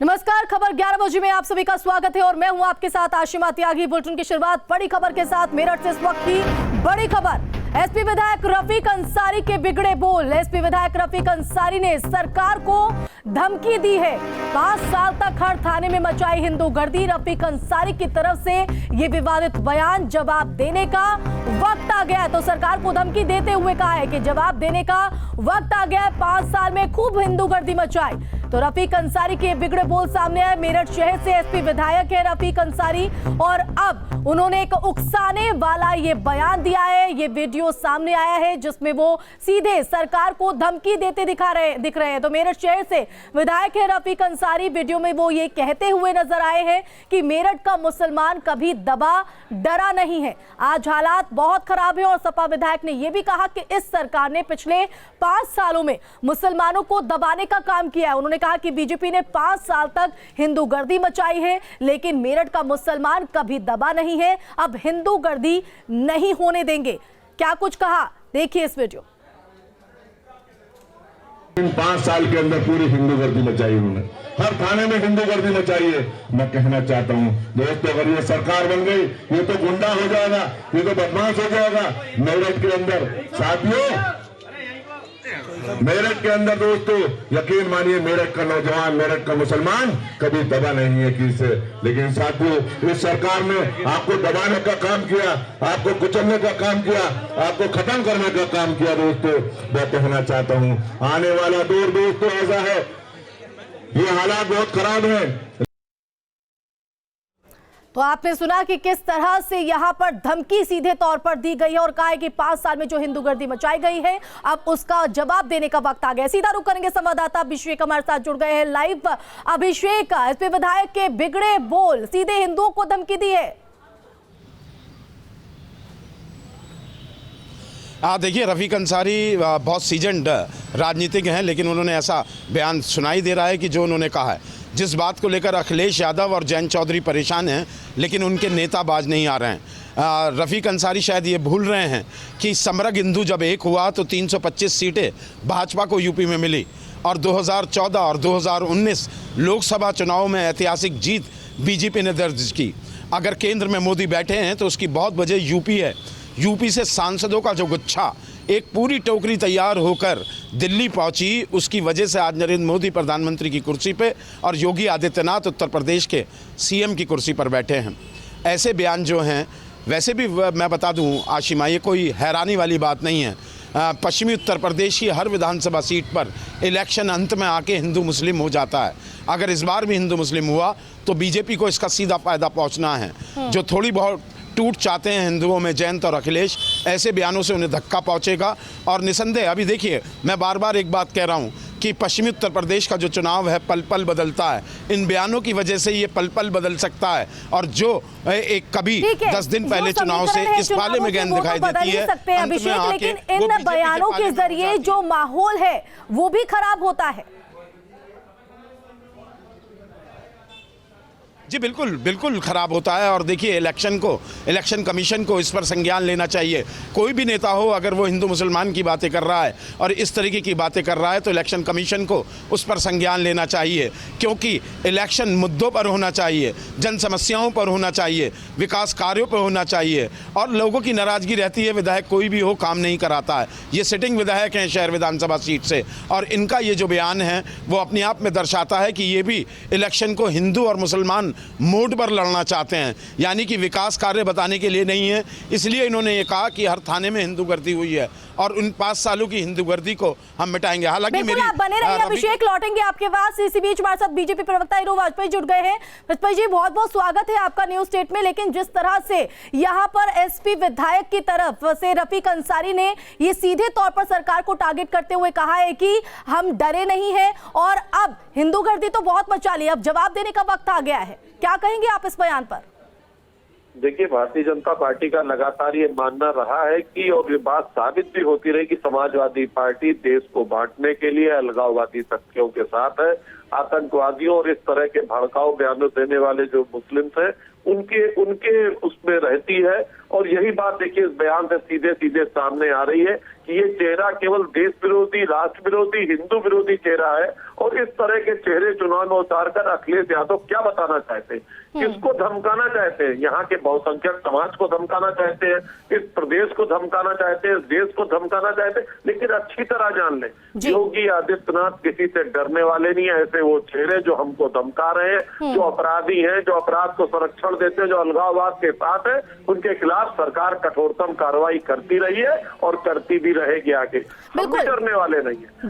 नमस्कार, खबर 11 बजे में आप सभी का स्वागत है और मैं हूं आपके साथ आशिमा त्यागी। बुलेटिन की शुरुआत बड़ी खबर के साथ। मेरठ से इस वक्त की बड़ी खबर। एसपी विधायक रफीक अंसारी के बिगड़े बोल। एसपी विधायक रफीक अंसारी ने सरकार को धमकी दी है। 5 साल तक हर थाने में मचाई हिंदूगर्दी। रफीक अंसारी की तरफ से ये विवादित बयान, जवाब देने का वक्त आ गया। तो सरकार को धमकी देते हुए कहा है कि जवाब देने का वक्त आ गया। 5 साल में खूब हिंदूगर्दी मचाई। तो रफीक अंसारी के बिगड़े बोल सामने आए। मेरठ शहर से एसपी विधायक है रफीक अंसारी और अब उन्होंने एक उकसाने वाला ये बयान दिया है। ये वीडियो सामने आया है जिसमें वो सीधे सरकार को धमकी देते दिख रहे हैं। तो मेरठ शहर से विधायक है रफीक अंसारी। वीडियो में वो ये कहते हुए नजर आए हैं कि मेरठ का मुसलमान कभी दबा डरा नहीं है। आज हालात बहुत खराब है और सपा विधायक ने यह भी कहा कि इस सरकार ने पिछले 5 सालों में मुसलमानों को दबाने का काम किया है। उन्होंने कहा कि बीजेपी ने 5 साल तक हिंदूगर्दी मचाई है, लेकिन मेरठ का मुसलमान कभी दबा नहीं है। अब हिंदूगर्दी नहीं होने देंगे। क्या कुछ कहा, देखिए इस वीडियो। इन 5 साल के अंदर पूरी हिंदूगर्दी मचाई उन्होंने, हर थाने में हिंदूगर्दी मचाई है। मैं कहना चाहता हूं दोस्तों, अगर ये सरकार बन गई, ये तो गुंडा हो जाएगा, ये तो बदमाश हो जाएगा मेरठ के अंदर। साथियों, मेरठ के अंदर दोस्तों यकीन मानिए, मेरठ का नौजवान, मेरठ का मुसलमान कभी दबा नहीं है किसी से। लेकिन साथियों, इस सरकार ने आपको दबाने का काम किया, आपको कुचलने का काम किया, आपको खत्म करने का काम किया। दोस्तों मैं कहना चाहता हूं, आने वाला दौर दोस्तों ऐसा है, ये हालात बहुत खराब है। तो आपने सुना कि किस तरह से यहां पर धमकी सीधे तौर पर दी गई है और कहा है कि 5 साल में जो हिंदूगर्दी मचाई गई है, अब उसका जवाब देने का वक्त आ गया। सीधा रुख करेंगे, संवाददाता अभिषेक हमारे साथ जुड़ गए हैं लाइव। अभिषेक, एसपी विधायक के बिगड़े बोल, सीधे हिंदुओं को धमकी दी है। देखिए, रफीक अंसारी बहुत सीजन्ड राजनीतिक हैं, लेकिन उन्होंने ऐसा बयान सुनाई दे रहा है कि जो उन्होंने कहा है, जिस बात को लेकर अखिलेश यादव और जयंत चौधरी परेशान हैं, लेकिन उनके नेता बाज नहीं आ रहे हैं। रफीक अंसारी शायद ये भूल रहे हैं कि समरग हिंदू जब एक हुआ तो 325 सीटें भाजपा को यूपी में मिली और 2014 और 2019 लोकसभा चुनाव में ऐतिहासिक जीत बीजेपी ने दर्ज की। अगर केंद्र में मोदी बैठे हैं तो उसकी बहुत वजह यूपी है। यूपी से सांसदों का जो गुच्छा, एक पूरी टोकरी तैयार होकर दिल्ली पहुंची, उसकी वजह से आज नरेंद्र मोदी प्रधानमंत्री की कुर्सी पे और योगी आदित्यनाथ उत्तर प्रदेश के सीएम की कुर्सी पर बैठे हैं। ऐसे बयान जो हैं, वैसे भी मैं बता दूं आशिमा, ये कोई हैरानी वाली बात नहीं है। पश्चिमी उत्तर प्रदेश की हर विधानसभा सीट पर इलेक्शन अंत में आके हिंदू मुस्लिम हो जाता है। अगर इस बार भी हिंदू मुस्लिम हुआ तो बीजेपी को इसका सीधा फायदा पहुँचना है। जो थोड़ी बहुत टूट चाहते हैं हिंदुओं में जयंत और अखिलेश, ऐसे बयानों से उन्हें धक्का पहुंचेगा। और निसंदेह अभी देखिए, मैं बार बार एक बात कह रहा हूं कि पश्चिमी उत्तर प्रदेश का जो चुनाव है पल पल बदलता है। इन बयानों की वजह से ये पल पल बदल सकता है और जो एक कभी 10 दिन पहले चुनाव से इस पाले में गेंद दिखाई देती है, अभिषेक, लेकिन इन बयानों के जरिए जो माहौल है वो भी खराब होता है। जी बिल्कुल खराब होता है। और देखिए, इलेक्शन कमीशन को इस पर संज्ञान लेना चाहिए। कोई भी नेता हो, अगर वो हिंदू मुसलमान की बातें कर रहा है और इस तरीके की बातें कर रहा है तो इलेक्शन कमीशन को उस पर संज्ञान लेना चाहिए, क्योंकि इलेक्शन मुद्दों पर होना चाहिए, जन समस्याओं पर होना चाहिए, विकास कार्यों पर होना चाहिए। और लोगों की नाराजगी रहती है, विधायक कोई भी हो काम नहीं कराता है। ये सिटिंग विधायक हैं शहर विधानसभा सीट से, और इनका ये जो बयान है वो अपने आप में दर्शाता है कि ये भी इलेक्शन को हिंदू और मुसलमान मोड पर लड़ना चाहते हैं, यानी कि विकास कार्य बताने के लिए नहीं है। इसलिए इन्होंने ये कहा कि हर थाने में हिंदूगर्दी हुई है और उन 5 सालों की हिंदूगर्दी को हम मिटाएंगे। हालांकि आप बने रहिए अभिषेक, लौटेंगे आपके पास। इसी बीच हमारे साथ बीजेपी प्रवक्ता हीरो वाजपेयी जुड़ गए हैं। वाजपेयी जी, बहुत बहुत स्वागत है आपका न्यूज स्टेट में। लेकिन जिस तरह से यहाँ पर एसपी विधायक की तरफ से रफीक अंसारी ने ये सीधे तौर पर सरकार को टारगेट करते हुए कहा है कि हम डरे नहीं है और अब हिंदूगर्दी तो बहुत मचा ली, अब जवाब देने का वक्त आ गया है, क्या कहेंगे आप इस बयान पर? देखिए, भारतीय जनता पार्टी का लगातार ये मानना रहा है कि, और ये बात साबित भी होती रही कि समाजवादी पार्टी देश को बांटने के लिए अलगाववादी शक्तियों के साथ है। आतंकवादियों और इस तरह के भड़काऊ बयानों देने वाले जो मुस्लिम हैं उनके उसमें रहती है। और यही बात देखिए इस बयान से सीधे सीधे सामने आ रही है कि ये चेहरा केवल देश विरोधी, राष्ट्र विरोधी, हिंदू विरोधी चेहरा है। और इस तरह के चेहरे चुनाव में उतार कर अखिलेश यादव क्या बताना चाहते हैं, किसको धमकाना चाहते हैं? यहाँ के बहुसंख्यक समाज को धमकाना चाहते हैं, इस प्रदेश को धमकाना चाहते हैं, इस देश को धमकाना चाहते हैं। लेकिन अच्छी तरह जान लें, योगी आदित्यनाथ किसी से डरने वाले नहीं है। ऐसे वो चेहरे जो हमको धमका रहे हैं, जो अपराधी हैं, जो अपराध को संरक्षण देते हैं, जो अलगाववाद के साथ है, उनके खिलाफ सरकार कठोरतम कार्रवाई करती रही है और करती भी रहेगी आगे। हम भी डरने वाले नहीं है।